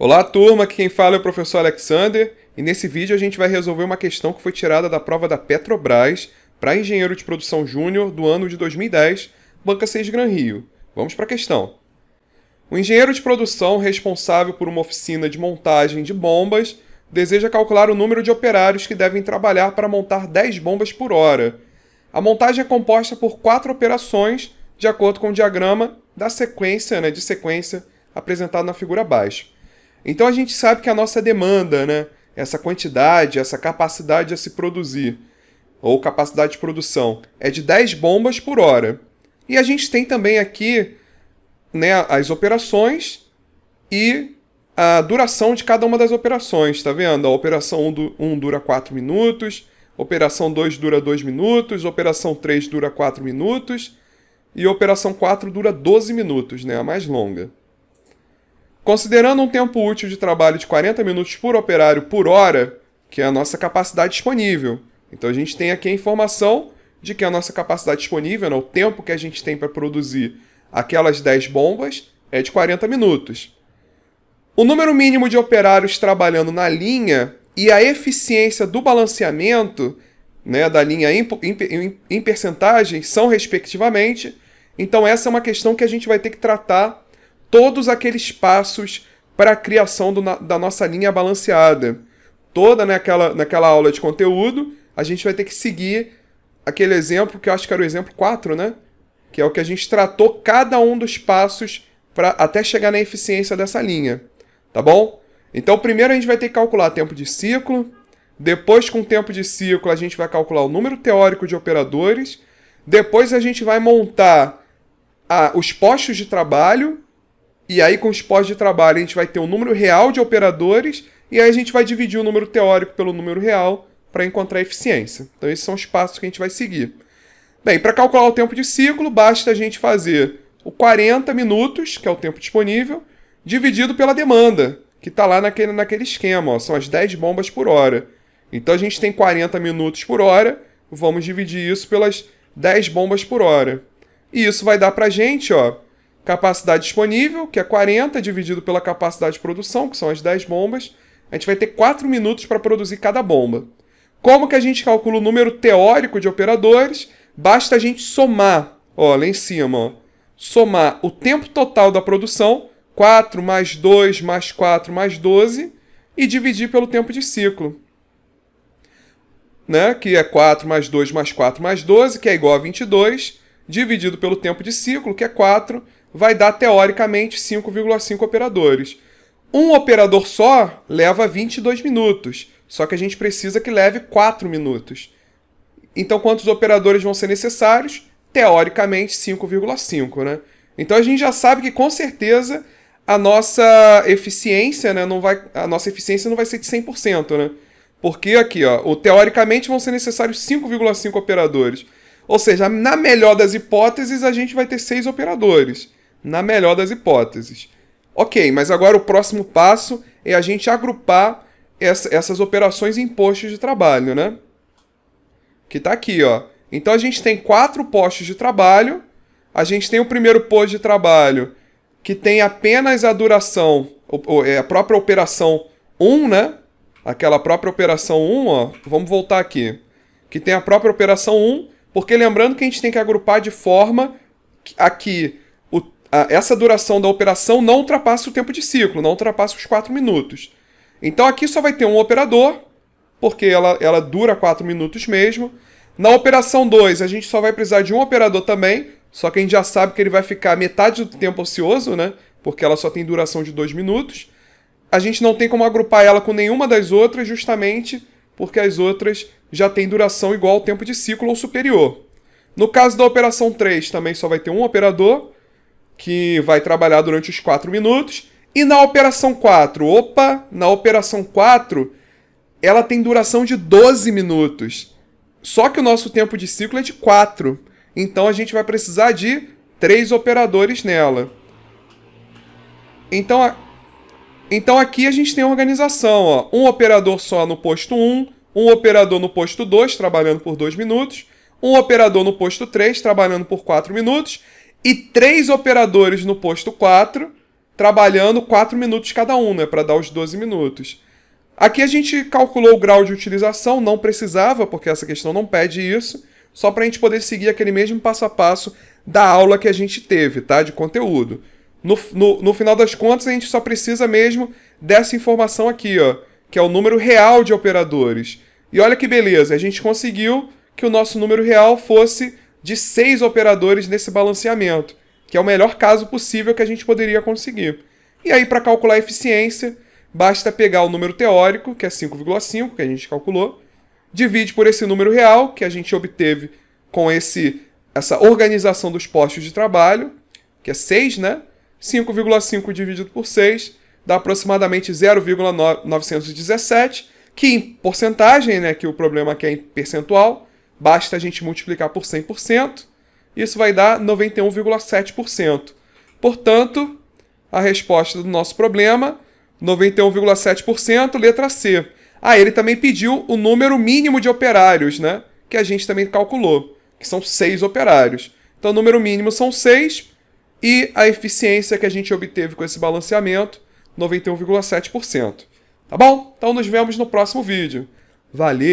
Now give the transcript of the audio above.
Olá, turma, aqui quem fala é o professor Alexander e nesse vídeo a gente vai resolver uma questão que foi tirada da prova da Petrobras para engenheiro de produção júnior do ano de 2010, banca 6 Gran Rio. Vamos para a questão. O engenheiro de produção responsável por uma oficina de montagem de bombas deseja calcular o número de operários que devem trabalhar para montar 10 bombas por hora. A montagem é composta por 4 operações, de acordo com o diagrama da sequência, de sequência apresentado na figura abaixo. Então a gente sabe que a nossa demanda, essa quantidade, essa capacidade a se produzir, ou capacidade de produção, é de 10 bombas por hora. E a gente tem também aqui as operações e a duração de cada uma das operações, tá vendo? A operação 1 dura 4 minutos, operação 2 dura 2 minutos, operação 3 dura 4 minutos e a operação 4 dura 12 minutos, a mais longa. Considerando um tempo útil de trabalho de 40 minutos por operário por hora, que é a nossa capacidade disponível. Então a gente tem aqui a informação de que a nossa capacidade disponível, o tempo que a gente tem para produzir aquelas 10 bombas, é de 40 minutos. O número mínimo de operários trabalhando na linha e a eficiência do balanceamento da linha em percentagem são respectivamente. Então essa é uma questão que a gente vai ter que tratar todos aqueles passos para a criação da nossa linha balanceada. Toda naquela aula de conteúdo, a gente vai ter que seguir aquele exemplo, que eu acho que era o exemplo 4, que é o que a gente tratou cada um dos passos até chegar na eficiência dessa linha. Tá bom? Então, primeiro a gente vai ter que calcular tempo de ciclo. Depois, com o tempo de ciclo, a gente vai calcular o número teórico de operadores. Depois, a gente vai montar os postos de trabalho. E aí, com os postos de trabalho, a gente vai ter o número real de operadores. E aí, a gente vai dividir o número teórico pelo número real para encontrar a eficiência. Então, esses são os passos que a gente vai seguir. Bem, para calcular o tempo de ciclo, basta a gente fazer o 40 minutos, que é o tempo disponível, dividido pela demanda, que está lá naquele esquema. São as 10 bombas por hora. Então, a gente tem 40 minutos por hora. Vamos dividir isso pelas 10 bombas por hora. E isso vai dar para a gente, capacidade disponível, que é 40, dividido pela capacidade de produção, que são as 10 bombas. A gente vai ter 4 minutos para produzir cada bomba. Como que a gente calcula o número teórico de operadores? Basta a gente somar, lá em cima, somar o tempo total da produção, 4 mais 2 mais 4 mais 12, e dividir pelo tempo de ciclo. Que é 4 mais 2 mais 4 mais 12, que é igual a 22, dividido pelo tempo de ciclo, que é 4, vai dar, teoricamente, 5,5 operadores. Um operador só leva 22 minutos, só que a gente precisa que leve 4 minutos. Então, quantos operadores vão ser necessários? Teoricamente, 5,5, Então, a gente já sabe que, com certeza, a nossa eficiência, a nossa eficiência não vai ser de 100%, Porque aqui, teoricamente, vão ser necessários 5,5 operadores. Ou seja, na melhor das hipóteses, a gente vai ter 6 operadores. Na melhor das hipóteses. Ok, mas agora o próximo passo é a gente agrupar essas operações em postos de trabalho, Que está aqui, Então a gente tem 4 postos de trabalho. A gente tem o primeiro posto de trabalho que tem apenas a duração, a própria operação 1, Aquela própria operação 1, vamos voltar aqui. Que tem a própria operação 1, porque lembrando que a gente tem que agrupar de forma a que essa duração da operação não ultrapasse o tempo de ciclo, não ultrapasse os 4 minutos. Então aqui só vai ter um operador, porque ela dura 4 minutos mesmo. Na operação 2, a gente só vai precisar de um operador também, só que a gente já sabe que ele vai ficar metade do tempo ocioso, porque ela só tem duração de 2 minutos. A gente não tem como agrupar ela com nenhuma das outras, justamente porque as outras já têm duração igual ao tempo de ciclo ou superior. No caso da operação 3, também só vai ter um operador, que vai trabalhar durante os 4 minutos. E na operação 4, na operação 4, ela tem duração de 12 minutos. Só que o nosso tempo de ciclo é de 4. Então a gente vai precisar de 3 operadores nela. Então aqui a gente tem a organização. Um operador só no posto 1, um operador no posto 2, trabalhando por 2 minutos, um operador no posto 3, trabalhando por 4 minutos, e 3 operadores no posto 4, trabalhando 4 minutos cada um, né, para dar os 12 minutos. Aqui a gente calculou o grau de utilização, não precisava, porque essa questão não pede isso, só para a gente poder seguir aquele mesmo passo a passo da aula que a gente teve, tá, de conteúdo. No final das contas, a gente só precisa mesmo dessa informação aqui, ó, que é o número real de operadores. E olha que beleza, a gente conseguiu que o nosso número real fosse de 6 operadores nesse balanceamento, que é o melhor caso possível que a gente poderia conseguir. E aí, para calcular a eficiência, basta pegar o número teórico, que é 5,5, que a gente calculou, divide por esse número real, que a gente obteve com essa organização dos postos de trabalho, que é 6, né? 5,5 dividido por 6 dá aproximadamente 0,917, que em porcentagem, né, que o problema aqui é em percentual, basta a gente multiplicar por 100%, isso vai dar 91,7%. Portanto, a resposta do nosso problema, 91,7%, letra C. Ah, ele também pediu o número mínimo de operários, né, que a gente também calculou, que são 6 operários. Então, o número mínimo são 6, e a eficiência que a gente obteve com esse balanceamento, 91,7%. Tá bom? Então nos vemos no próximo vídeo. Valeu!